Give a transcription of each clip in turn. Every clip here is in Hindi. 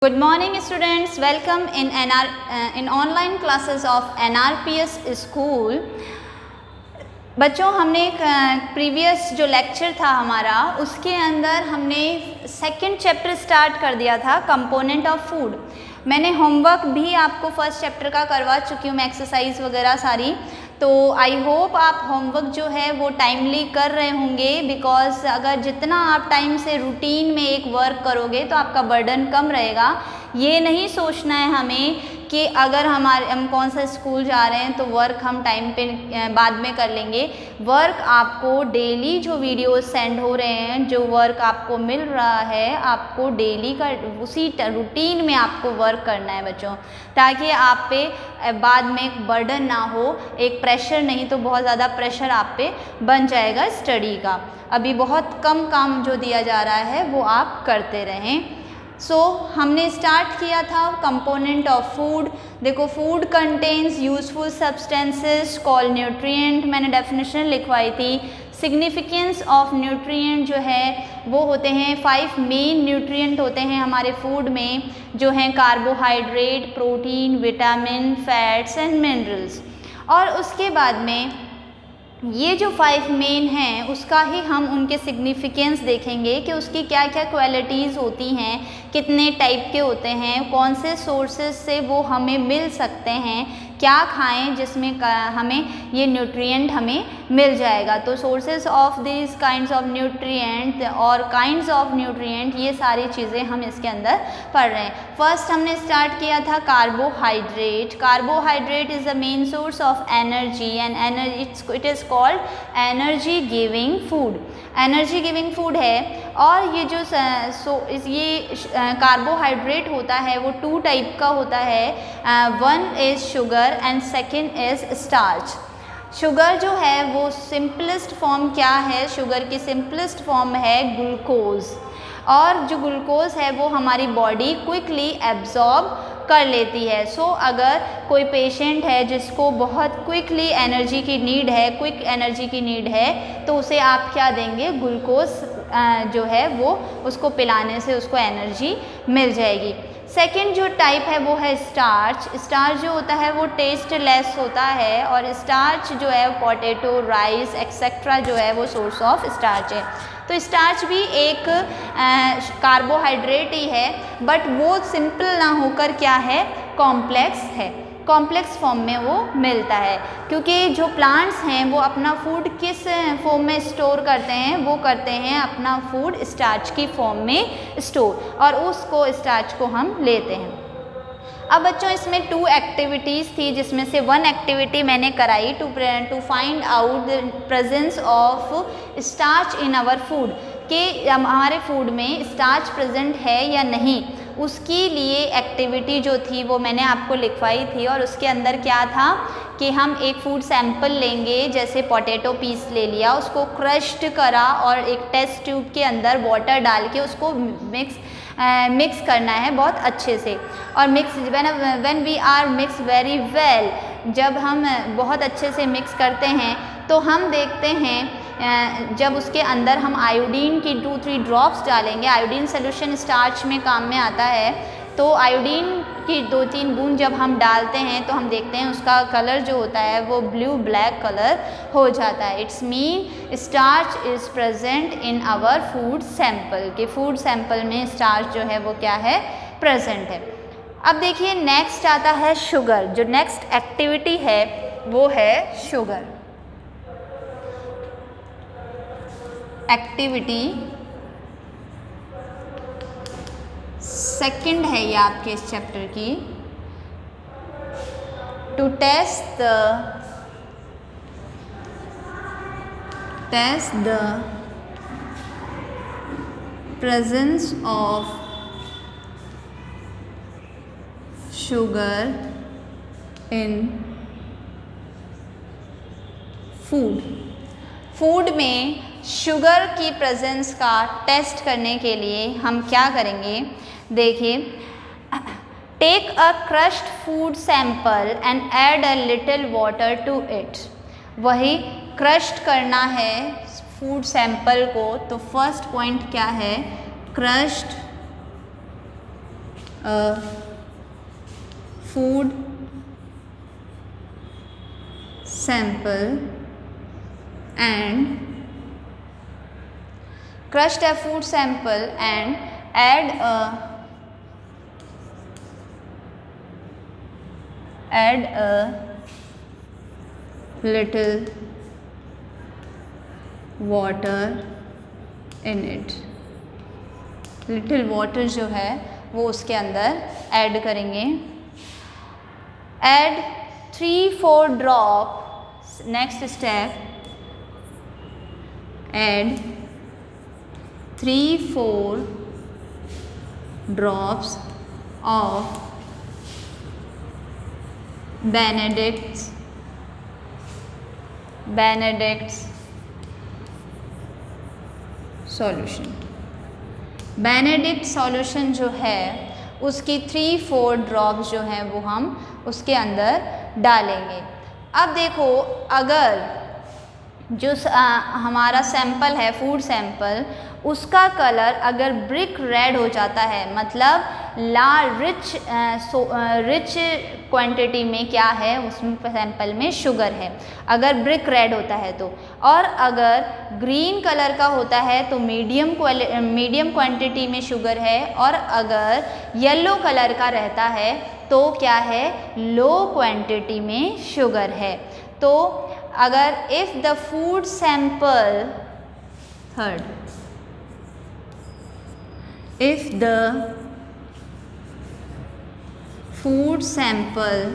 Good morning students, welcome in online classes of NRPS school। बच्चों, हमने एक प्रीवियस जो लेक्चर था हमारा उसके अंदर हमने सेकंड चैप्टर स्टार्ट कर दिया था, कंपोनेंट ऑफ फूड। मैंने होमवर्क भी आपको फर्स्ट चैप्टर का करवा चुकी हूँ, मैं एक्सरसाइज वगैरह सारी। तो आई होप आप होमवर्क जो है वो टाइमली कर रहे होंगे, बिकॉज अगर जितना आप टाइम से रूटीन में एक वर्क करोगे तो आपका बर्डन कम रहेगा। ये नहीं सोचना है हमें कि अगर हम कौन सा स्कूल जा रहे हैं तो वर्क हम टाइम पे बाद में कर लेंगे। वर्क आपको डेली जो वीडियोस सेंड हो रहे हैं, जो वर्क आपको मिल रहा है, आपको डेली का उसी रूटीन में आपको वर्क करना है बच्चों, ताकि आप पे बाद में एक बर्डन ना हो, एक प्रेशर नहीं तो बहुत ज़्यादा प्रेशर आप पे बन जाएगा स्टडी का। अभी बहुत कम काम जो दिया जा रहा है वो आप करते रहें। हमने स्टार्ट किया था कंपोनेंट ऑफ फूड। देखो, food contains useful substances called nutrient, मैंने डेफिनेशन लिखवाई थी। सिग्निफिकेंस ऑफ न्यूट्रिएंट जो है वो होते हैं 5 मेन न्यूट्रिएंट होते हैं हमारे फूड में, जो हैं carbohydrate, protein, vitamin, fats and minerals. और उसके बाद में ये जो 5 मेन हैं उसका ही हम उनके सिग्निफिकेंस देखेंगे कि उसकी क्या क्या क्वालिटीज़ होती हैं, कितने टाइप के होते हैं, कौन से सोर्सेज से वो हमें मिल सकते हैं, क्या खाएं जिसमें हमें ये न्यूट्रिएंट हमें मिल जाएगा। तो sources of this kinds of nutrient और काइंड्स ऑफ न्यूट्रिएंट, ये सारी चीज़ें हम इसके अंदर पढ़ रहे हैं। फर्स्ट हमने स्टार्ट किया था carbohydrate. Carbohydrate is the main source of energy and it is called energy giving food. Energy giving food है। और ये जो कार्बोहाइड्रेट होता है वो 2 टाइप का होता है। One is sugar and second is starch. Sugar जो है वो सिंपलेस्ट फॉर्म क्या है, शुगर की सिंपलेस्ट फॉर्म है ग्लूकोज। और जो ग्लूकोज है वो हमारी बॉडी क्विकली एब्जॉर्ब कर लेती है। अगर कोई पेशेंट है जिसको बहुत क्विकली एनर्जी की नीड है, क्विक एनर्जी की नीड है, तो उसे आप क्या देंगे, ग्लूकोज जो है वो उसको पिलाने से उसको एनर्जी मिल जाएगी। सेकेंड जो टाइप है वो है स्टार्च। स्टार्च जो होता है वो टेस्टलेस होता है, और स्टार्च जो है पोटैटो, राइस एक्सेट्रा जो है वो सोर्स ऑफ स्टार्च है। तो स्टार्च भी एक कार्बोहाइड्रेट ही है, बट वो सिंपल ना होकर क्या है, कॉम्प्लेक्स है। कॉम्प्लेक्स फॉर्म में वो मिलता है, क्योंकि जो प्लांट्स हैं वो अपना फूड किस फॉर्म में स्टोर करते हैं, वो करते हैं अपना फूड स्टार्च की फॉर्म में स्टोर, और उसको स्टार्च को हम लेते हैं। अब बच्चों, इसमें 2 एक्टिविटीज़ थी, जिसमें से 1 एक्टिविटी मैंने कराई to find out the presence of starch in our food, कि हमारे फूड में स्टार्च प्रेजेंट है या नहीं। उसके लिए एक्टिविटी जो थी वो मैंने आपको लिखवाई थी, और उसके अंदर क्या था कि हम एक फूड सैंपल लेंगे, जैसे पोटैटो पीस ले लिया, उसको क्रश्ड करा और एक टेस्ट ट्यूब के अंदर वाटर डाल के उसको मिक्स करना है बहुत अच्छे से। और mix when we are mix very well, जब हम बहुत अच्छे से मिक्स करते हैं तो हम देखते हैं जब उसके अंदर हम आयोडीन की 2-3 ड्रॉप्स डालेंगे। आयोडीन सोल्यूशन स्टार्च में काम में आता है, तो आयोडीन की 2-3 बूंद जब हम डालते हैं तो हम देखते हैं उसका कलर जो होता है वो ब्लू ब्लैक कलर हो जाता है। It's mean starch is present in our food sample, के फूड सैंपल में स्टार्च जो है वो क्या है, प्रेजेंट है। अब देखिए, नेक्स्ट आता है शुगर। जो नेक्स्ट एक्टिविटी है वो है शुगर। एक्टिविटी सेकंड है ये आपके इस चैप्टर की। To test the presence of sugar in food में शुगर की प्रेजेंस का टेस्ट करने के लिए हम क्या करेंगे, देखिए, take a crushed food sample and add a little water to it. वही क्रश्ड करना है फूड सैंपल को, तो फर्स्ट पॉइंट क्या है, crushed a food sample and crushed a food sample and add a little water in it. Little water जो है वो उसके अंदर ऐड करेंगे. Add 3-4 drop. Next step, add 3-4 drops of Benedict's solution. Benedict solution जो है उसकी 3-4 ड्रॉप्स जो हैं वो हम उसके अंदर डालेंगे. अब देखो, अगर जो हमारा सैंपल है, फूड सैंपल, उसका कलर अगर ब्रिक रेड हो जाता है, मतलब लाल रिच क्वांटिटी में क्या है उसमें सैंपल में शुगर है, अगर ब्रिक रेड होता है तो, और अगर ग्रीन कलर का होता है तो मीडियम क्वांटिटी में शुगर है, और अगर येलो कलर का रहता है तो क्या है, लो क्वांटिटी में शुगर है. तो अगर if the food sample, third, if the food sample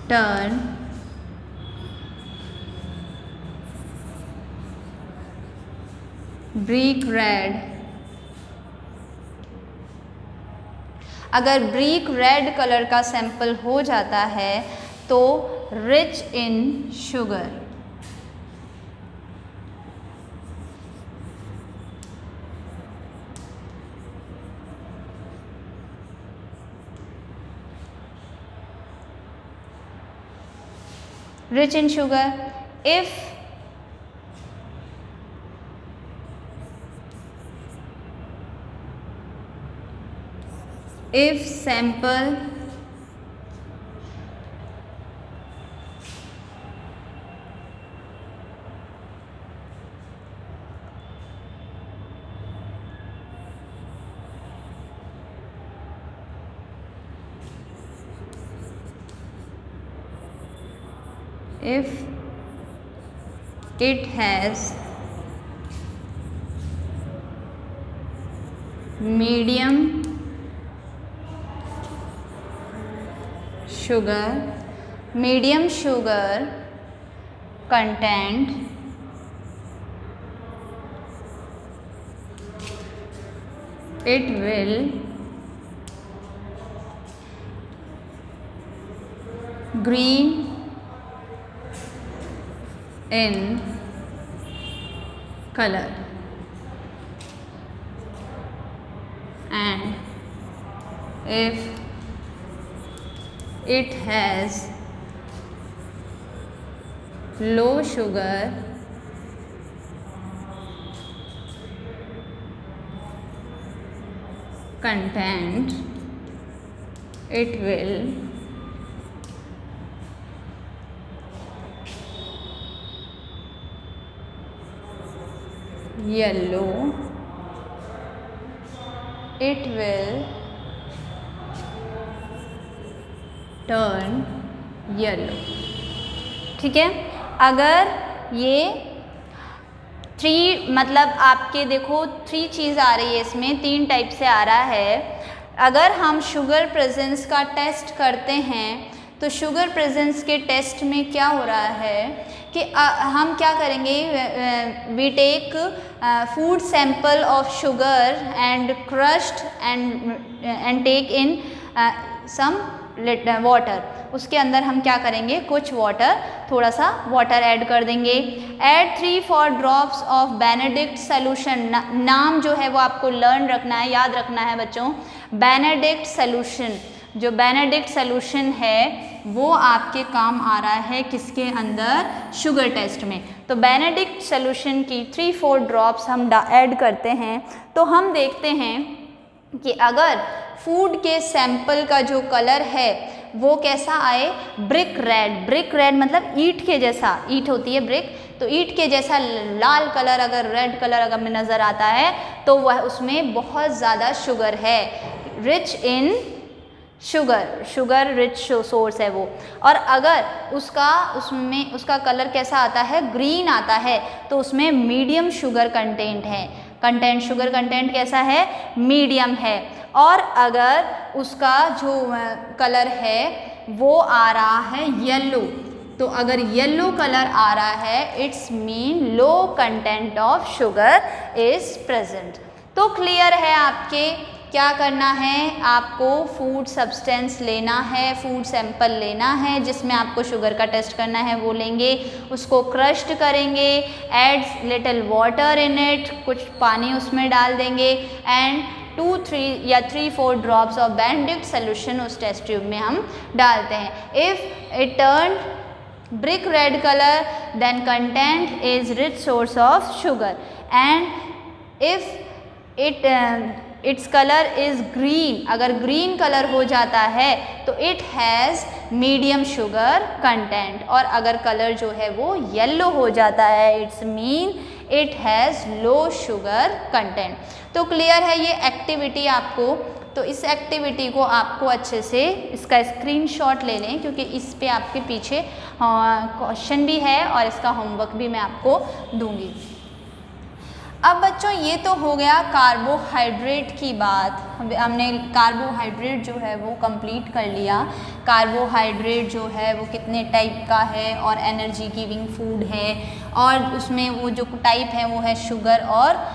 turn brick red, अगर ब्रिक रेड कलर का सैंपल हो जाता है तो rich in sugar. Rich in sugar. If sample if it has medium sugar content, it will green in color, and if it has low sugar content, it will yellow, it will turn yellow. ठीक है. अगर ये 3 मतलब आपके देखो 3 चीज़ आ रही है इसमें, 3 टाइप से आ रहा है. अगर हम शुगर प्रेजेंस का टेस्ट करते हैं तो शुगर प्रेजेंस के टेस्ट में क्या हो रहा है कि हम क्या करेंगे, we take food sample of sugar and crushed and take in some water. उसके अंदर हम क्या करेंगे, कुछ वाटर, थोड़ा सा वाटर ऐड कर देंगे. Add 3-4 drops of Benedict solution. नाम जो है वो आपको लर्न रखना है, याद रखना है बच्चों. बेनेडिक्ट सोल्यूशन, जो बेनेडिक्ट सोल्यूशन है वो आपके काम आ रहा है किसके अंदर, शुगर टेस्ट में। तो बेनेडिक्ट सोल्यूशन की 3-4 ड्रॉप्स हम ऐड करते हैं तो हम देखते हैं कि अगर फूड के सैंपल का जो कलर है वो कैसा आए, ब्रिक रेड। ब्रिक रेड मतलब ईंट के जैसा, ईंट होती है ब्रिक, तो ईंट के जैसा लाल कलर अगर, रेड कलर अगर में नज़र आता है तो वह उसमें बहुत ज़्यादा शुगर है, rich in sugar, sugar rich source है वो। और अगर उसका कलर कैसा आता है, ग्रीन आता है, तो उसमें मीडियम शुगर कंटेंट है, शुगर कंटेंट कैसा है, मीडियम है। और अगर उसका जो कलर है वो आ रहा है येलो, तो अगर येलो कलर आ रहा है it's mean low content of sugar is present. तो क्लियर है आपके, क्या करना है, आपको फूड सब्सटेंस लेना है, फूड सैंपल लेना है जिसमें आपको शुगर का टेस्ट करना है, वो लेंगे, उसको क्रश्ड करेंगे, adds little water in it, कुछ पानी उसमें डाल देंगे, एंड 2-3 या 3-4 ड्रॉप्स ऑफ बेनेडिक्ट सोल्यूशन उस टेस्ट ट्यूब में हम डालते हैं। If it turn brick red color then content is rich source of sugar, and if its color is green, अगर green color हो जाता है तो it has medium sugar content, और अगर color जो है वो yellow हो जाता है it's mean it has low sugar content। तो क्लियर है ये एक्टिविटी आपको, तो इस एक्टिविटी को आपको अच्छे से इसका स्क्रीनशॉट ले लें क्योंकि इस पे आपके पीछे क्वेश्चन भी है और इसका होमवर्क भी मैं आपको दूंगी। अब बच्चों ये तो हो गया कार्बोहाइड्रेट की बात, हमने कार्बोहाइड्रेट जो है वो कंप्लीट कर लिया। कार्बोहाइड्रेट जो है वो कितने टाइप का है और एनर्जी गिविंग फूड है, और उसमें वो जो टाइप है वो है शुगर और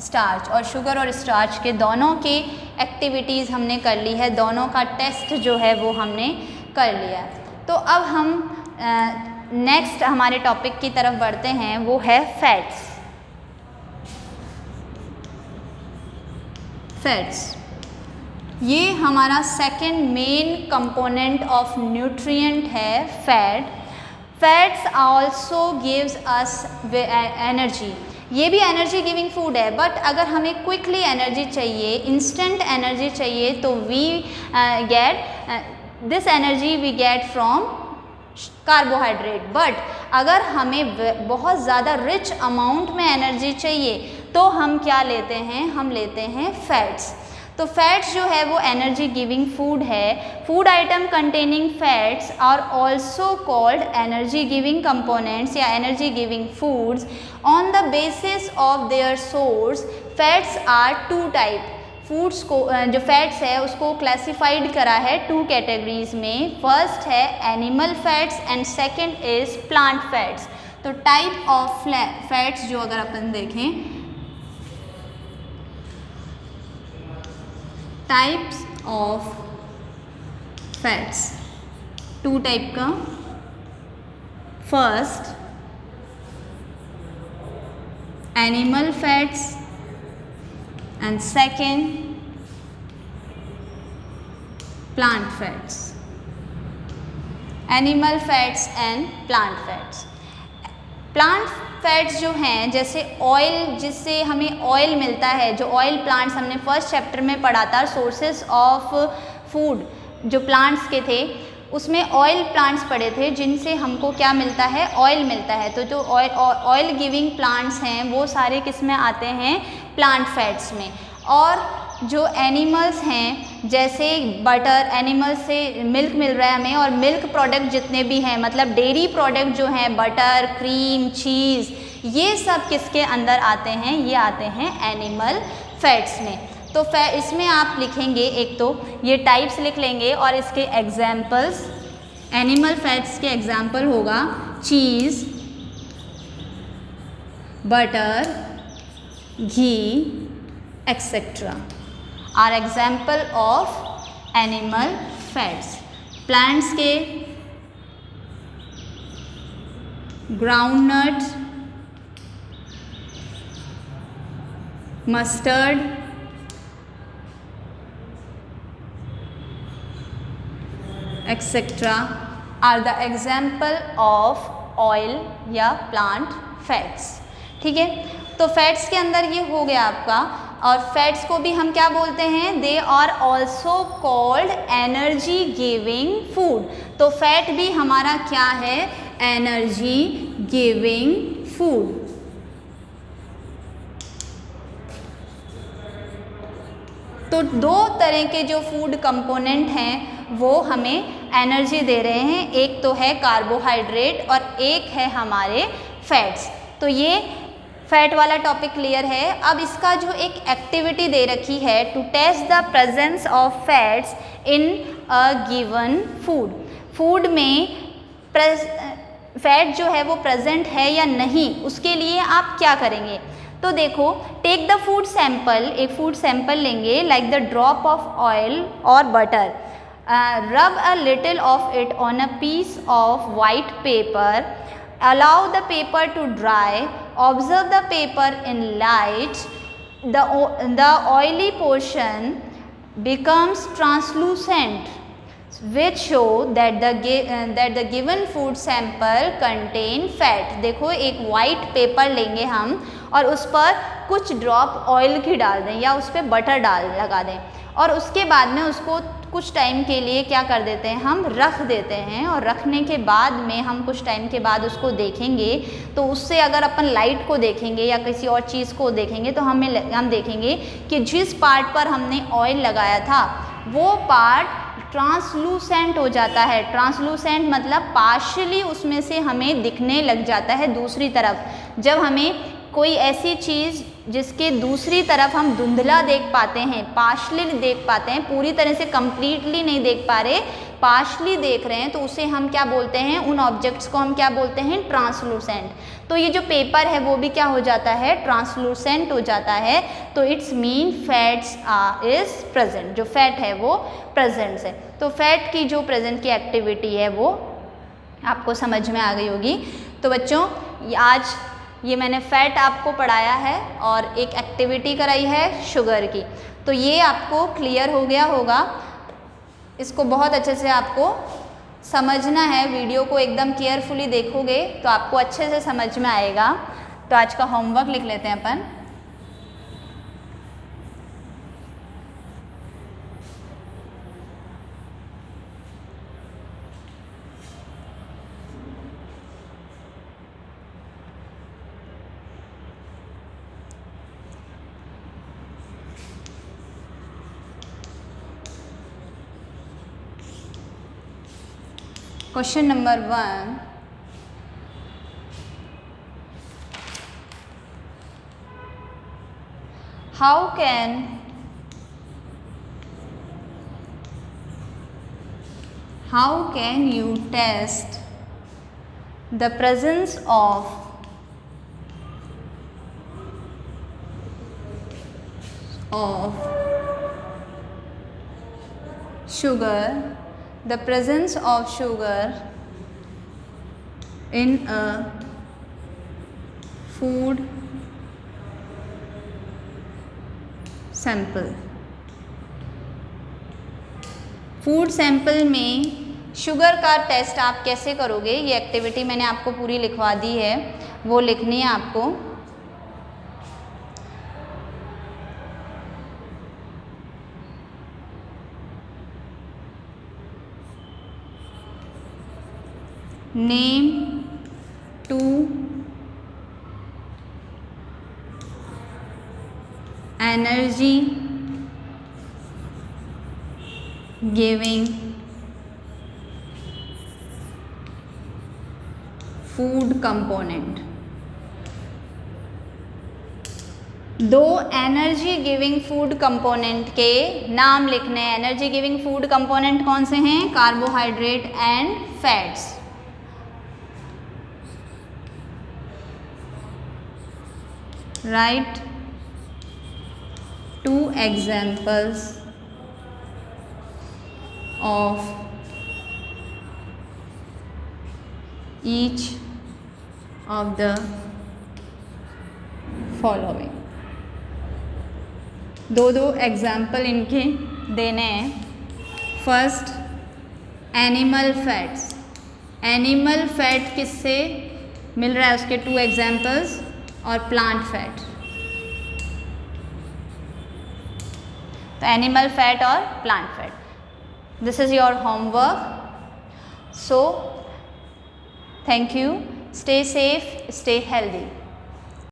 स्टार्च, और शुगर और स्टार्च के दोनों की एक्टिविटीज़ हमने कर ली है, दोनों का टेस्ट जो है वो हमने कर लिया। तो अब हम नेक्स्ट हमारे टॉपिक की तरफ बढ़ते हैं, वो है फैट्स। फैट्स ये हमारा second main component of nutrient है fat. Fats also gives us energy, ये भी एनर्जी गिविंग फूड है, बट अगर हमें क्विकली एनर्जी चाहिए, इंस्टेंट एनर्जी चाहिए, तो we get this energy we get from carbohydrate. But अगर हमें बहुत ज़्यादा रिच अमाउंट में एनर्जी चाहिए तो हम क्या लेते हैं, हम लेते हैं फैट्स। तो फैट्स जो है वो एनर्जी गिविंग फूड है। Food item containing fats are also called energy giving components या energy giving foods on the basis of their source. Fats are 2 type. Foods को जो फैट्स है उसको क्लासिफाइड करा है 2 कैटेगरीज में। फर्स्ट है animal fats and second is plant fats. तो टाइप ऑफ फैट्स जो अगर अपन देखें, टाइप्स ऑफ फैट्स 2 टाइप का। First animal fats and second plant fats. Animal fats and plant fats. Plant fats जो हैं, जैसे ऑयल, जिससे हमें ऑयल मिलता है, जो ऑयल प्लांट्स हमने फर्स्ट चैप्टर में पढ़ा था, सोर्सेस ऑफ फूड जो प्लांट्स के थे, उसमें ऑयल प्लांट्स पढ़े थे जिनसे हमको क्या मिलता है, ऑयल मिलता है। तो जो ऑयल गिविंग प्लांट्स हैं वो सारे किस में आते हैं, प्लांट फैट्स में। और जो एनिमल्स हैं, जैसे बटर, एनिमल से मिल्क मिल रहा है हमें, और मिल्क प्रोडक्ट जितने भी हैं, मतलब डेयरी प्रोडक्ट जो हैं, बटर, क्रीम, चीज़, ये सब किसके अंदर आते हैं, ये आते हैं एनिमल फैट्स में। तो इसमें आप लिखेंगे, एक तो ये टाइप्स लिख लेंगे और इसके एग्जाम्पल्स। एनिमल फैट्स के एग्जाम्पल होगा cheese, butter, ghee etcetera are example of animal fats. Plants के groundnut, mustard, etcetera are the example of oil या प्लांट फैट्स। ठीक है, तो फैट्स के अंदर ये हो गया आपका, और फैट्स को भी हम क्या बोलते हैं, they are also called energy giving food. तो फैट भी हमारा क्या है, एनर्जी गिविंग फूड। तो दो तरह के जो फूड कंपोनेंट हैं वो हमें एनर्जी दे रहे हैं, एक तो है कार्बोहाइड्रेट और एक है हमारे फैट्स। तो ये फैट वाला टॉपिक क्लियर है। अब इसका जो एक एक्टिविटी दे रखी है, to test the presence of fats in a given food. Food में फैट जो है वो प्रेजेंट है या नहीं, उसके लिए आप क्या करेंगे। तो देखो, टेक द फूड सैंपल, एक फूड सैंपल लेंगे like the drop of oil और butter, rub a little of it on a piece of white paper, allow the paper to dry, observe the paper in light, the oily portion becomes translucent, which show that the given food sample contain fat। देखो, एक वाइट पेपर लेंगे हम और उस पर कुछ ड्रॉप ऑयल की डाल दें या उस पर बटर लगा दें, और उसके बाद में उसको कुछ टाइम के लिए क्या कर देते हैं, हम रख देते हैं। और रखने के बाद में हम कुछ टाइम के बाद उसको देखेंगे, तो उससे अगर अपन लाइट को देखेंगे या किसी और चीज़ को देखेंगे तो हम देखेंगे कि जिस पार्ट पर हमने ऑयल लगाया था वो पार्ट ट्रांसलूसेंट हो जाता है। ट्रांसलूसेंट मतलब पार्शियली उसमें से हमें दिखने लग जाता है दूसरी तरफ। जब हमें कोई ऐसी चीज़ जिसके दूसरी तरफ हम धुंधला देख पाते हैं, पार्शली देख पाते हैं, पूरी तरह से कंप्लीटली नहीं देख पा रहे, पार्शली देख रहे हैं, तो उसे हम क्या बोलते हैं, उन ऑब्जेक्ट्स को हम क्या बोलते हैं, ट्रांसलूसेंट। तो ये जो पेपर है वो भी क्या हो जाता है, ट्रांसलूसेंट हो जाता है। तो it's mean fats is present, जो फैट है वो प्रेजेंट है। तो फैट की जो प्रेजेंट की एक्टिविटी है वो आपको समझ में आ गई होगी। तो बच्चों, आज ये मैंने फैट आपको पढ़ाया है और एक एक्टिविटी कराई है शुगर की। तो ये आपको क्लियर हो गया होगा। इसको बहुत अच्छे से आपको समझना है, वीडियो को एकदम केयरफुली देखोगे तो आपको अच्छे से समझ में आएगा। तो आज का होमवर्क लिख लेते हैं अपन। Question number 1, how can you test the presence of sugar, the presence of sugar in a food sample। Food sample में शुगर का टेस्ट आप कैसे करोगे, ये एक्टिविटी मैंने आपको पूरी लिखवा दी है, वो लिखनी है आपको। Name 2 energy giving food component. दो एनर्जी गिविंग फूड कंपोनेंट के नाम लिखने हैं। एनर्जी गिविंग फूड कंपोनेंट कौन से हैं, carbohydrate and fats. Write 2 examples of each of the following। दो एग्जाम्पल इनके देने हैं। First, animal fats. Animal fat किससे मिल रहा है, उसके 2 एग्जाम्पल्स, और प्लांट फैट। तो एनिमल फैट और plant fat, this is your homework. So thank you, stay safe, stay healthy.